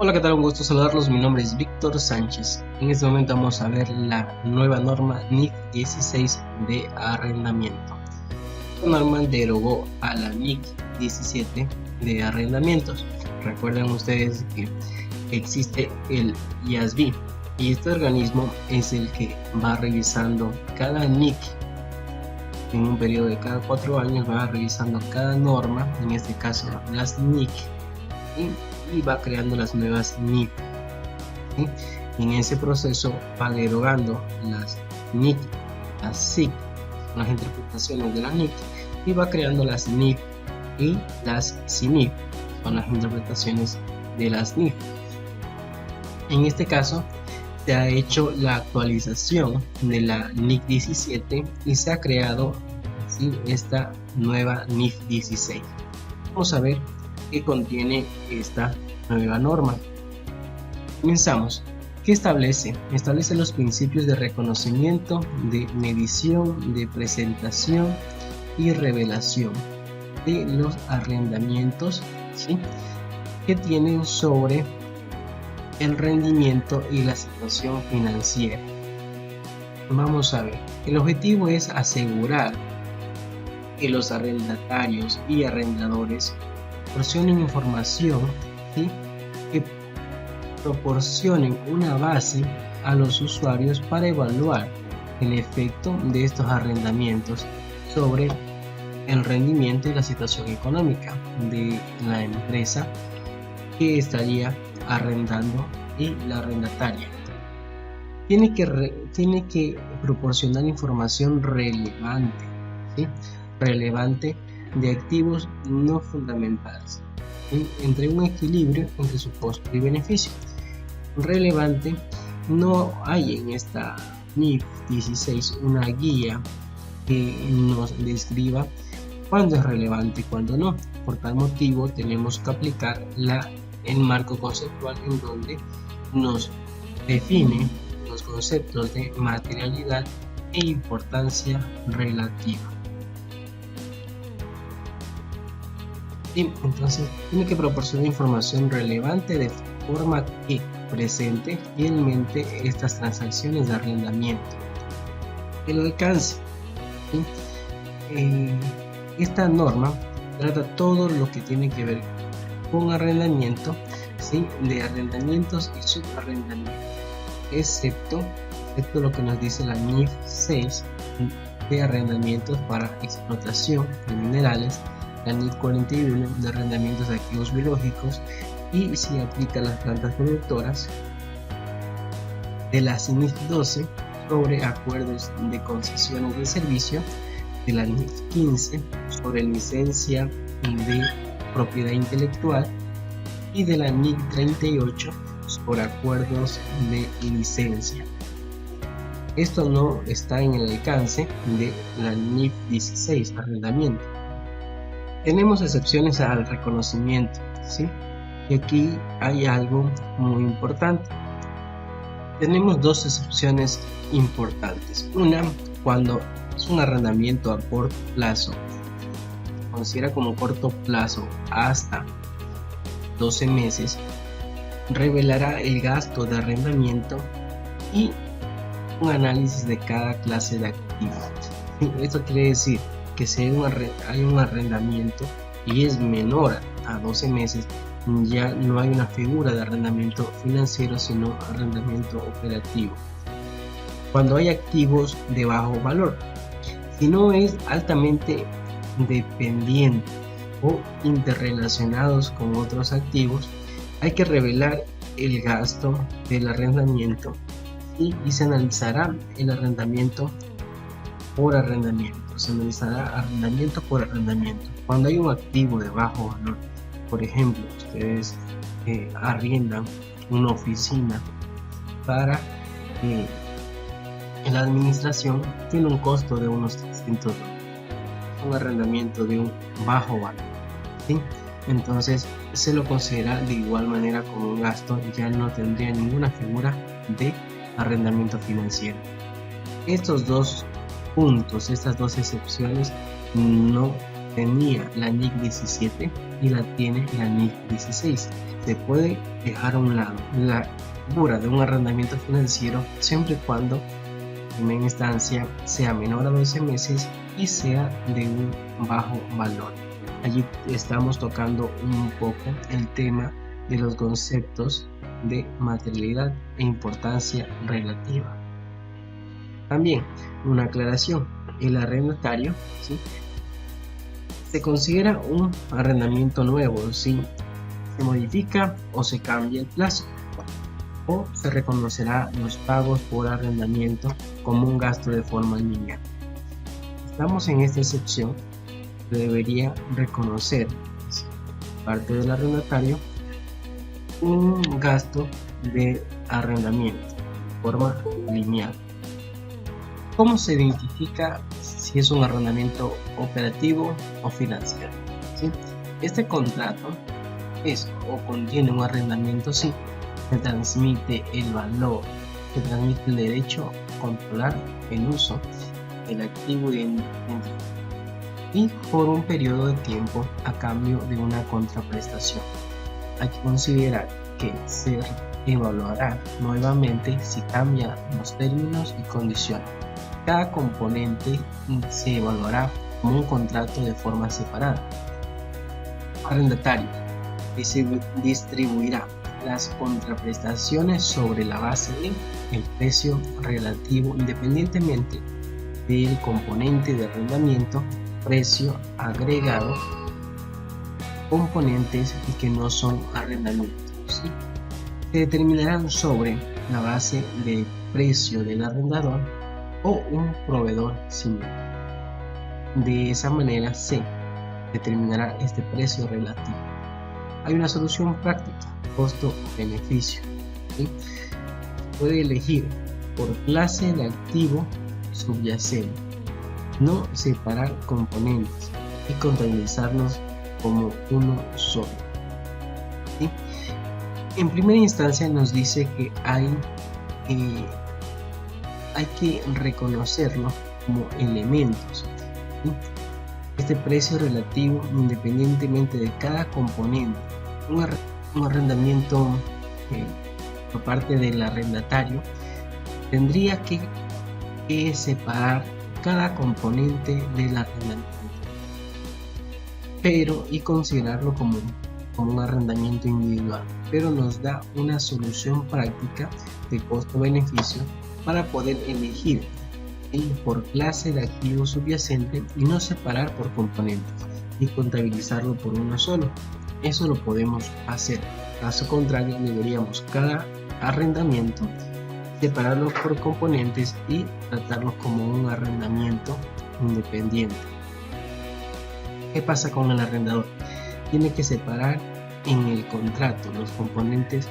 Hola, ¿qué tal? Un gusto saludarlos. Mi nombre es Víctor Sánchez. En este momento vamos a ver la nueva norma NIF 16 de arrendamiento. Esta norma derogó a la NIF 17 de arrendamientos. Recuerden ustedes que existe el IASB y este organismo es el que va revisando cada NIC. En un periodo de cada 4 años va revisando cada norma, en este caso las NIC, y va creando las nuevas NIF. ¿Sí? En ese proceso va derogando las NIC, las SIC, las interpretaciones de las NIC, y va creando las NIF y las SINIF, son las interpretaciones de las NIF. En este caso se ha hecho la actualización de la NIF 17 y se ha creado así esta nueva NIF 16. Vamos a ver qué contiene esta nueva norma. Comenzamos. ¿Qué establece? Establece los principios de reconocimiento, de medición, de presentación y revelación de los arrendamientos, ¿sí?, que tienen sobre el rendimiento y la situación financiera. Vamos a ver. El objetivo es asegurar que los arrendatarios y arrendadores proporcionen información, ¿sí?, que proporcionen una base a los usuarios para evaluar el efecto de estos arrendamientos sobre el rendimiento y la situación económica de la empresa que estaría arrendando y la arrendataria. Tiene que proporcionar información relevante, ¿sí?, relevante de activos no fundamentales, ¿sí?, entre un equilibrio entre su costo y beneficio. Relevante, no hay en esta NIF 16 una guía que nos describa cuándo es relevante y cuándo no. Por tal motivo tenemos que aplicar el marco conceptual en donde nos define los conceptos de materialidad e importancia relativa. Y entonces tiene que proporcionar información relevante de forma que presente fielmente estas transacciones de arrendamiento. El alcance, ¿sí? Esta norma trata todo lo que tiene que ver con arrendamiento, ¿sí?, de arrendamientos y subarrendamientos, excepto lo que nos dice la NIF 6 de arrendamientos para explotación de minerales, la NIF 41 de arrendamientos de activos biológicos, y si aplica a las plantas productoras, de la NIF 12 sobre acuerdos de concesiones de servicio, de la NIF 15 sobre licencia de propiedad intelectual, y de la NIF 38 sobre acuerdos de licencia. Esto no está en el alcance de la NIF 16, arrendamiento. Tenemos excepciones al reconocimiento, ¿sí?, y aquí hay algo muy importante. Tenemos dos excepciones importantes. Una, cuando es un arrendamiento a corto plazo, considera como corto plazo hasta 12 meses, revelará el gasto de arrendamiento y un análisis de cada clase de activo. Esto quiere decir que si hay un arrendamiento y es menor a 12 meses, ya no hay una figura de arrendamiento financiero, sino arrendamiento operativo. Cuando hay activos de bajo valor, si no es altamente dependiente o interrelacionados con otros activos, hay que revelar el gasto del arrendamiento y se analizará el arrendamiento por arrendamiento. Se analizará arrendamiento por arrendamiento. Cuando hay un activo de bajo valor, por ejemplo, ustedes arriendan una oficina para la administración, tiene un costo de unos $300, un arrendamiento de un bajo valor, ¿sí? Entonces se lo considera de igual manera como un gasto, ya no tendría ninguna figura de arrendamiento financiero. Estos dos puntos, estas dos excepciones no tenía la NIC 17 y la tiene la NIC 16. Se puede dejar a un lado la figura de un arrendamiento financiero siempre y cuando en primera instancia sea menor a 12 meses y sea de un bajo valor. Allí estamos tocando un poco el tema de los conceptos de materialidad e importancia relativa. También una aclaración: el arrendatario, ¿sí?, se considera un arrendamiento nuevo si se modifica o se cambia el plazo, o se reconocerá los pagos por arrendamiento como un gasto de forma lineal. Estamos en esta excepción. Debería reconocer, parte del arrendatario, un gasto de arrendamiento de forma lineal. ¿Cómo se identifica si es un arrendamiento operativo o financiero? ¿Sí? Este contrato es o contiene un arrendamiento si se transmite el valor, se transmite el derecho a controlar el uso del activo y por un periodo de tiempo a cambio de una contraprestación. Hay que considerar que se evaluará nuevamente si cambian los términos y condiciones. Cada componente se evaluará como un contrato de forma separada. Arrendatario distribuirá las contraprestaciones sobre la base del precio relativo independientemente del componente de arrendamiento, precio agregado, componentes y que no son arrendamientos, ¿sí? Se determinarán sobre la base del precio del arrendador o un proveedor similar. De esa manera se determinará este precio relativo. Hay una solución práctica: costo-beneficio, ¿sí? Puede elegir por clase de activo subyacente, no separar componentes y contabilizarlos como uno solo, ¿sí? En primera instancia nos dice que hay que reconocerlo como elementos, ¿sí? Este precio relativo independientemente de cada componente. Un arrendamiento por parte del arrendatario tendría que separar cada componente del arrendamiento, y considerarlo como un arrendamiento individual, pero nos da una solución práctica de costo-beneficio para poder elegir por clase de activo subyacente y no separar por componentes y contabilizarlo por uno solo. Eso lo podemos hacer. Caso contrario, deberíamos cada arrendamiento separarlo por componentes y tratarlo como un arrendamiento independiente. ¿Qué pasa con el arrendador? Tiene que separar en el contrato los componentes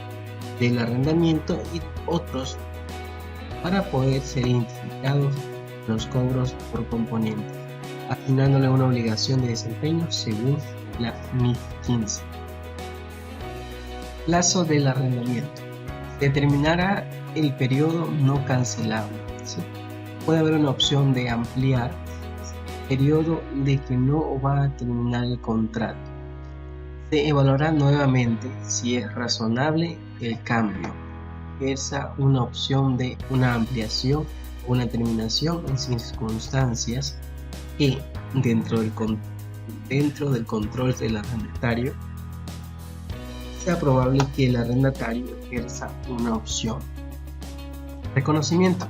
del arrendamiento y otros para poder ser identificados los cobros por componente, asignándole una obligación de desempeño según la NIC 15. Plazo del arrendamiento. Determinará el periodo no cancelable, ¿sí? Puede haber una opción de ampliar el periodo de que no va a terminar el contrato. Se evaluará nuevamente si es razonable el cambio. Esa una opción de una ampliación o una terminación en circunstancias que dentro del control del arrendatario sea probable que el arrendatario ejerza una opción. Reconocimiento.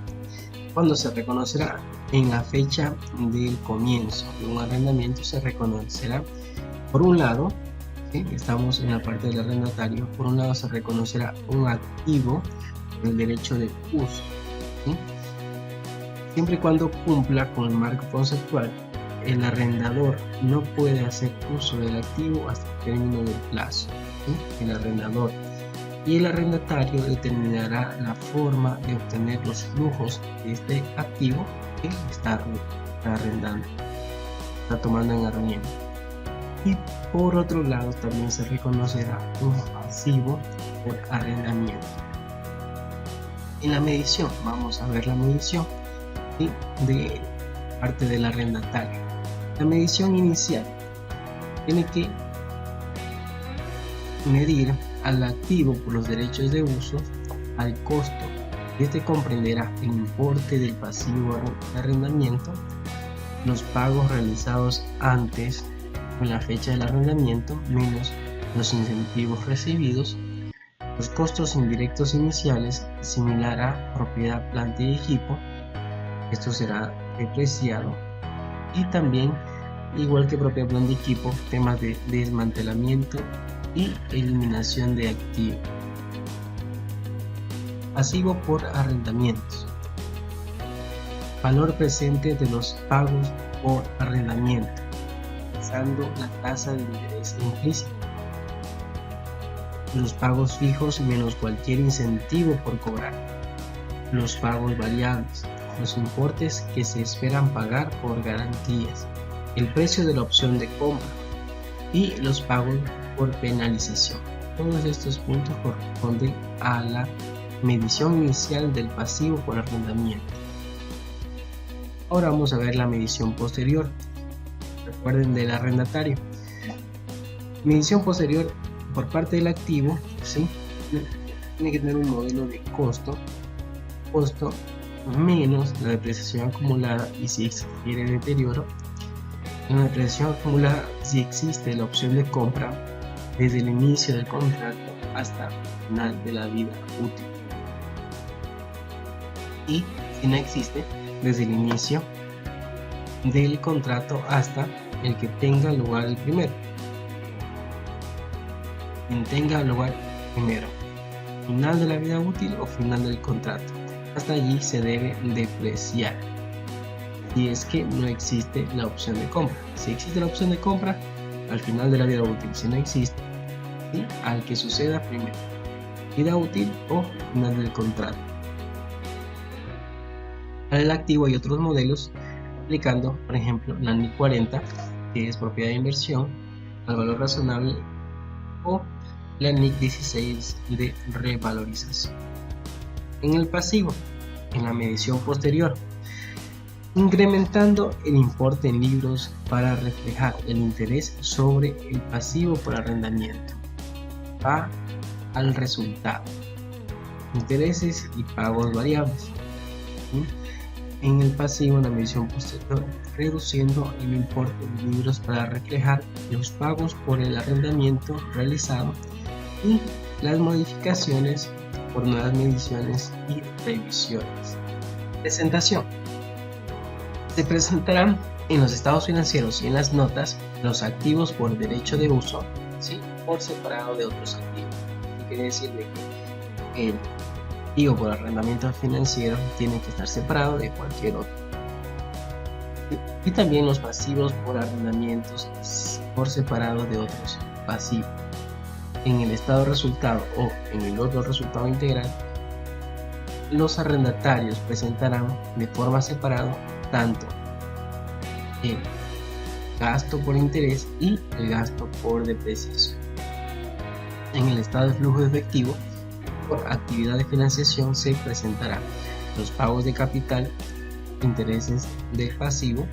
Cuando se reconocerá en la fecha del comienzo de un arrendamiento, se reconocerá por un lado, ¿sí? Estamos en la parte del arrendatario. Por un lado se reconocerá un activo del derecho de uso, ¿sí? Siempre y cuando cumpla con el marco conceptual. El arrendador no puede hacer uso del activo hasta el término del plazo, ¿sí? El arrendador y el arrendatario determinará la forma de obtener los flujos de este activo que está arrendando, está tomando en arrendamiento. Y por otro lado también se reconocerá un pasivo por arrendamiento. En la medición, vamos a ver la medición, ¿sí?, de parte del arrendatario. La medición inicial tiene que medir al activo por los derechos de uso al costo. Este comprenderá el importe del pasivo de arrendamiento, los pagos realizados antes con la fecha del arrendamiento, menos los incentivos recibidos, los costos indirectos iniciales, similar a propiedad, planta y equipo. Esto será depreciado. Y también, igual que propiedad, planta y equipo, temas de desmantelamiento y eliminación de activos. Pasivo por arrendamientos. Valor presente de los pagos por arrendamiento, usando la tasa de interés implícita. Los pagos fijos menos cualquier incentivo por cobrar. Los pagos variables. Los importes que se esperan pagar por garantías. El precio de la opción de compra. Y los pagos por penalización. Todos estos puntos corresponden a la medición inicial del pasivo por arrendamiento. Ahora vamos a ver la medición posterior. Recuerden del arrendatario. Medición posterior por parte del activo, ¿sí? Tiene que tener un modelo de costo menos la depreciación acumulada y si existiera deterioro. En la depreciación acumulada, si existe la opción de compra desde el inicio del contrato hasta el final de la vida útil. Y si no existe, desde el inicio del contrato hasta el que tenga lugar el primero. Quien tenga lugar primero, final de la vida útil o final del contrato. Hasta allí se debe depreciar. Si es que no existe la opción de compra. Si existe la opción de compra, al final de la vida útil. Si no existe, ¿sí? Al que suceda primero, vida útil o final del contrato. Para el activo hay otros modelos aplicando, por ejemplo, la NIC 40, que es propiedad de inversión, al valor razonable, o la NIC 16 de revalorización. En el pasivo, en la medición posterior, incrementando el importe en libros para reflejar el interés sobre el pasivo por arrendamiento. Va al resultado. Intereses y pagos variables. ¿Sí? En el pasivo, en la medición posterior, reduciendo el importe de libros para reflejar los pagos por el arrendamiento realizado y las modificaciones por nuevas mediciones y revisiones. Presentación. Se presentarán en los estados financieros y en las notas los activos por derecho de uso, ¿sí? Por separado de otros activos. Quiere decir de que el activo por arrendamiento financiero tiene que estar separado de cualquier otro. Y también los pasivos por arrendamientos por separado de otros pasivos. En el estado resultado o en el otro resultado integral, los arrendatarios presentarán de forma separada tanto el gasto por interés y el gasto por depreciación. En el estado de flujo de efectivo, por actividad de financiación se presentarán los pagos de capital, intereses de pasivo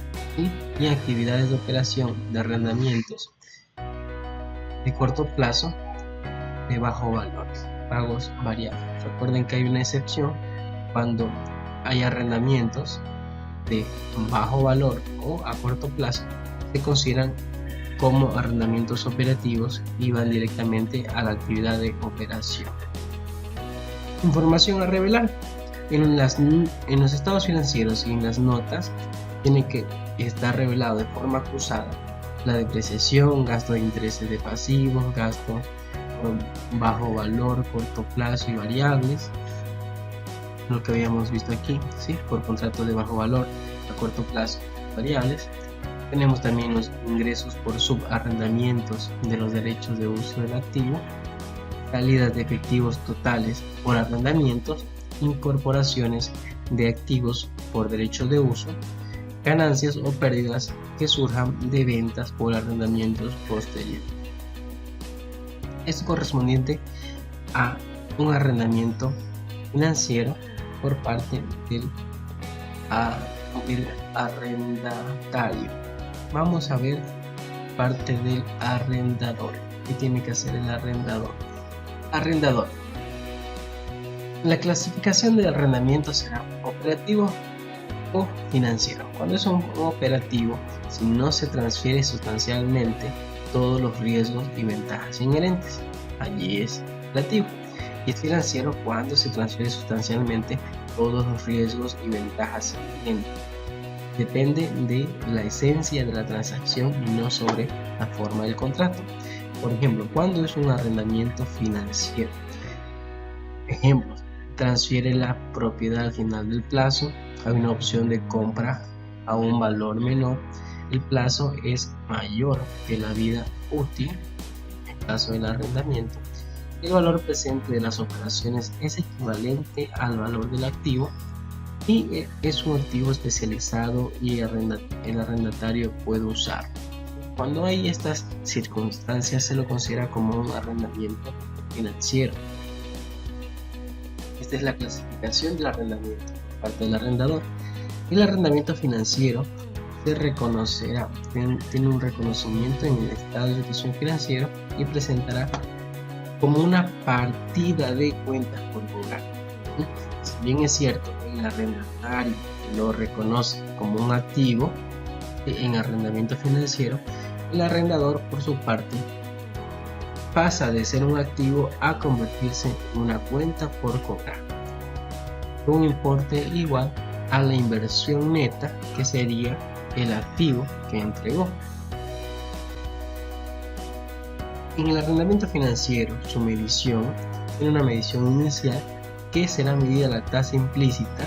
y actividades de operación de arrendamientos de corto plazo de bajo valor, pagos variables. Recuerden que hay una excepción cuando hay arrendamientos de bajo valor o a corto plazo, se consideran como arrendamientos operativos y van directamente a la actividad de operación. Información a revelar. En los estados financieros y en las notas tiene que estar revelado de forma acusada la depreciación, gasto de intereses de pasivos, gasto con bajo valor, corto plazo y variables, lo que habíamos visto aquí, ¿sí? Por contratos de bajo valor a corto plazo variables. Tenemos también los ingresos por subarrendamientos de los derechos de uso del activo, salidas de efectivos totales por arrendamientos, incorporaciones de activos por derechos de uso, ganancias o pérdidas que surjan de ventas por arrendamientos posteriores. Esto correspondiente a un arrendamiento financiero por parte del arrendatario. Vamos a ver parte del arrendador. ¿Qué tiene que hacer el arrendador? Arrendador. La clasificación del arrendamiento será operativo o financiero. Cuando es un operativo, si no se transfiere sustancialmente todos los riesgos y ventajas inherentes, allí es operativo. Y es financiero cuando se transfiere sustancialmente todos los riesgos y ventajas inherentes. Depende de la esencia de la transacción y no sobre la forma del contrato. Por ejemplo, cuando es un arrendamiento financiero. Ejemplos: transfiere la propiedad al final del plazo, hay una opción de compra a un valor menor, el plazo es mayor que la vida útil, en el caso del arrendamiento, el valor presente de las operaciones es equivalente al valor del activo y es un activo especializado y el arrendatario puede usarlo. Cuando hay estas circunstancias se lo considera como un arrendamiento financiero. Esta es la clasificación del arrendamiento por parte del arrendador. El arrendamiento financiero se reconocerá, tiene un reconocimiento en el estado de situación financiera y presentará como una partida de cuentas por cobrar. Si bien es cierto, el arrendatario lo reconoce como un activo en arrendamiento financiero, el arrendador por su parte pasa de ser un activo a convertirse en una cuenta por cobrar, un importe igual a la inversión neta que sería el activo que entregó. En el arrendamiento financiero, su medición tiene una medición inicial que será medida la tasa implícita,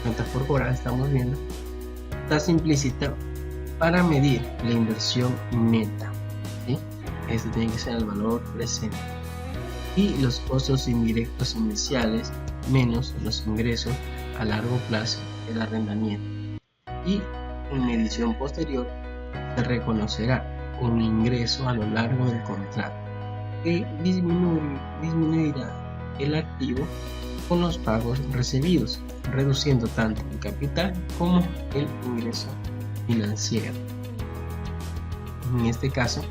cuentas por cobrar estamos viendo, tasa implícita para medir la inversión neta, ¿sí? Este tiene que ser el valor presente, y los costos indirectos iniciales menos los ingresos a largo plazo del arrendamiento. Y en medición posterior se reconocerá un ingreso a lo largo del contrato que disminuirá el activo con los pagos recibidos, reduciendo tanto el capital como el ingreso financiero. En este caso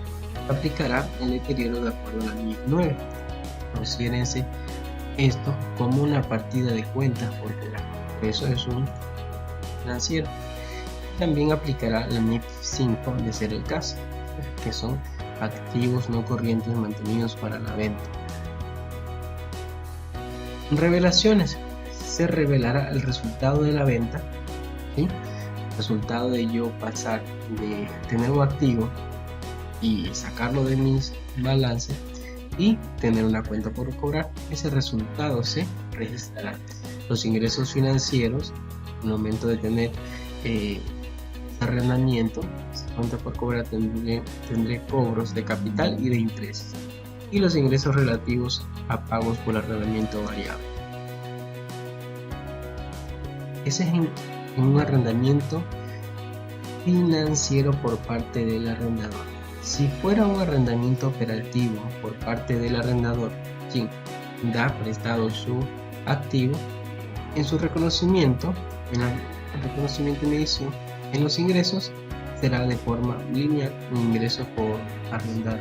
aplicará el deterioro de acuerdo a la NIF 9. Considérense esto como una partida de cuentas por cobrar, eso es un financiero. También aplicará la NIF 5 de ser el caso, que son activos no corrientes mantenidos para la venta. Revelaciones: se revelará el resultado de la venta, ¿sí? El resultado de yo pasar de tener un activo y sacarlo de mis balances y tener una cuenta por cobrar. Ese resultado se registrará. Los ingresos financieros, en el momento de tener arrendamiento, cuenta por cobrar, tendré cobros de capital y de intereses, y los ingresos relativos a pagos por arrendamiento variable. Ese es en un arrendamiento financiero por parte del arrendador. Si fuera un arrendamiento operativo por parte del arrendador, quien da prestado su activo, en su reconocimiento, en el reconocimiento y medición, en los ingresos será de forma lineal, un ingreso por arrendar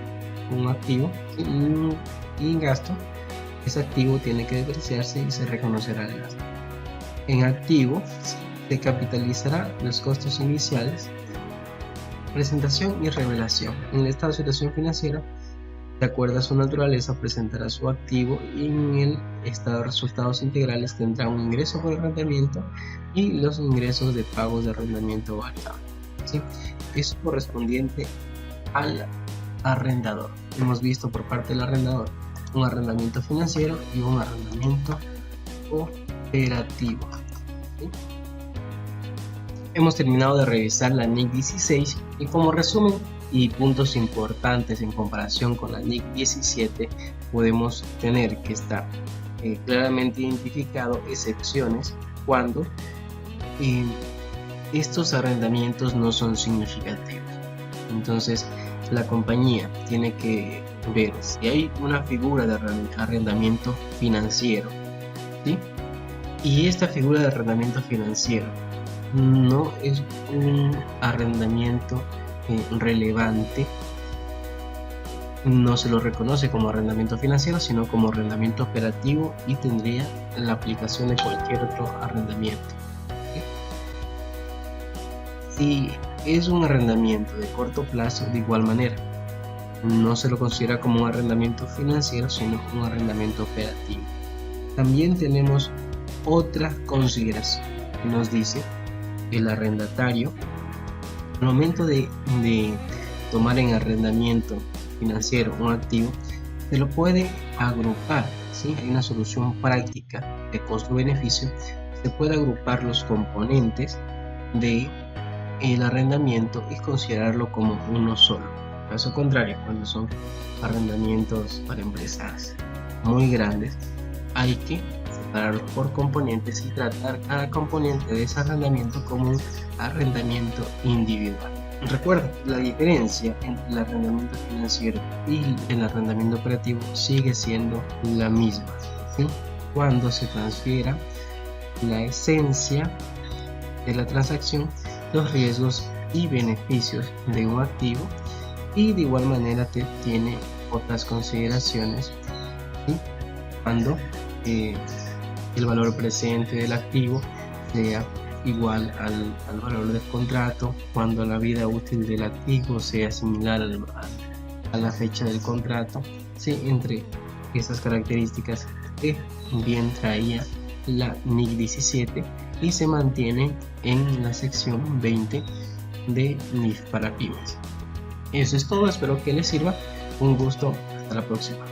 un activo y en gasto, ese activo tiene que depreciarse y se reconocerá el gasto. En activo se capitalizará los costos iniciales, presentación y revelación. En el estado de situación financiera, de acuerdo a su naturaleza, presentará su activo y en el estado de resultados integrales tendrá un ingreso por arrendamiento y los ingresos de pagos de arrendamiento variable, ¿sí? Es correspondiente al arrendador. Hemos visto por parte del arrendador un arrendamiento financiero y un arrendamiento operativo, ¿sí? Hemos terminado de revisar la NIC 16 y como resumen y puntos importantes en comparación con la NIC 17 podemos tener que está claramente identificado excepciones cuando estos arrendamientos no son significativos. Entonces la compañía tiene que ver si hay una figura de arrendamiento financiero, ¿sí? Y esta figura de arrendamiento financiero no es un arrendamiento relevante, no se lo reconoce como arrendamiento financiero, sino como arrendamiento operativo y tendría la aplicación de cualquier otro arrendamiento. Si es un arrendamiento de corto plazo, de igual manera, no se lo considera como un arrendamiento financiero, sino un arrendamiento operativo. También tenemos otra consideración que nos dice que el arrendatario, al momento de tomar en arrendamiento financiero un activo, se lo puede agrupar, ¿sí? Hay una solución práctica de costo-beneficio, se puede agrupar los componentes de el arrendamiento y considerarlo como uno solo. Caso contrario, cuando son arrendamientos para empresas muy grandes, hay que separarlos por componentes y tratar cada componente de ese arrendamiento como un arrendamiento individual. Recuerda, la diferencia entre el arrendamiento financiero y el arrendamiento operativo sigue siendo la misma, ¿sí? Cuando se transfiera la esencia de la transacción, los riesgos y beneficios de un activo, y de igual manera tiene otras consideraciones, ¿sí? Cuando el valor presente del activo sea igual al valor del contrato, cuando la vida útil del activo sea similar a la fecha del contrato, ¿sí? Entre esas características que bien traía la NIC 17 y se mantiene en la sección 20 de NIF para pymes. Eso es todo, espero que les sirva. Un gusto, hasta la próxima.